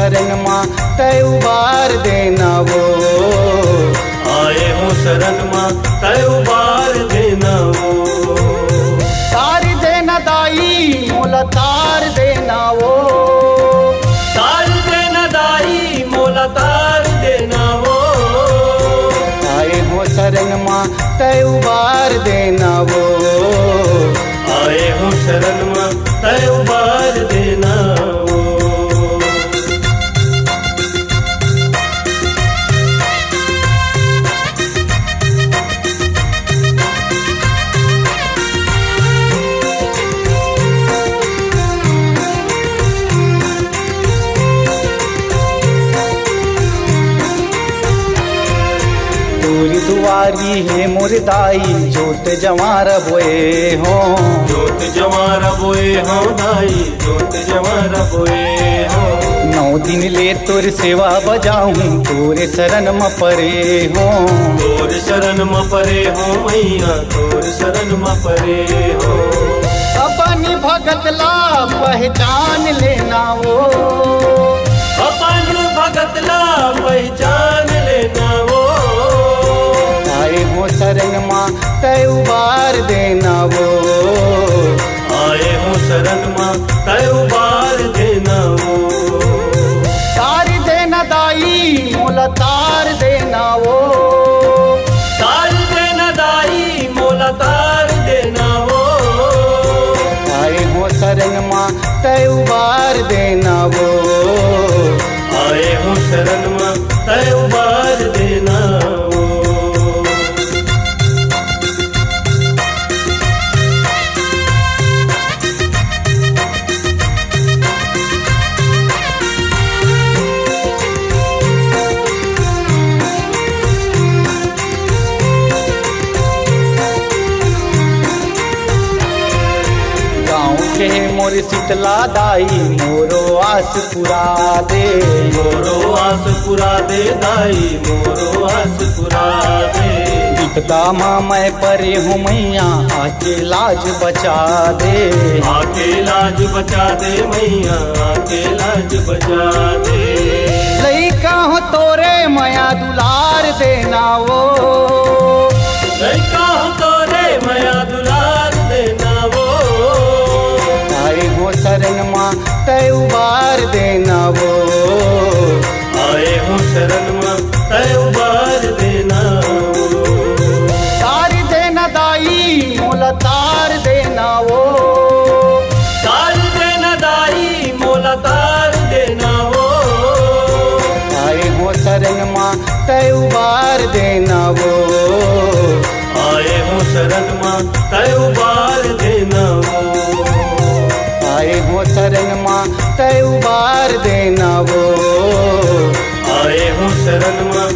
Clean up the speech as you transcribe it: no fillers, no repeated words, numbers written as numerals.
शरण माँ तय उबार देना वो। आए हो शरण माँ तय उबार देना वो। तार देना दाई मोला तार देना वो। तार देना दाई मोला तार देना वो। आए हो शरण माँ तय उबार देना वो। आए हो शरण माँ तय उबार देना वो। तोरी दुआरी है मोर दाई जोत जवार बोए हो। जोत जवार बोए हो दाई जोत जवार बोए हो। 9 दिन ले तोर सेवा बजाऊं तोरे शरण म परे हो। तोर शरण म परे हो मैया तोर शरण म परे हो। अपनी भगत ला पहचान लेना वो। अपन भगत ला पहचान लेना वो। आए हो शरण माँ तय उबार देना वो। आए हो शरण माँ तय उबार देना वो। तार देना दाई मोला तार देना वो। तार देना दाई मोला तार देना वो। आए हो शरण माँ तय उबार देना वो। आए हो शरण माँ तय उबार देना वो। मोर शीतला दाई मोरो आस पुरा दे। मोरो आस पुरा दे दाई मोरो आस पुरा दे। विपदा माँ मैं परे हूँ मैया आके लाज बचा दे। आके लाज बचा दे मैया आके लाज बचा दे। लइका हो तोरे माया दुलार देना वो। लइका हो तोरे माया दुलार देना वो। आए हो शरण माँ तय उबार देना वो। आए हो शरण माँ तय उबार देना वो। तार देना दाई मोला तार देना वो। तार देना दाई मोला तार देना वो। आए हो शरण माँ तय उबार देना वो। आए हो शरण माँ तय उबार देना वो। आए हो शरण माँ तय उबार देना वो। आए हो शरण माँ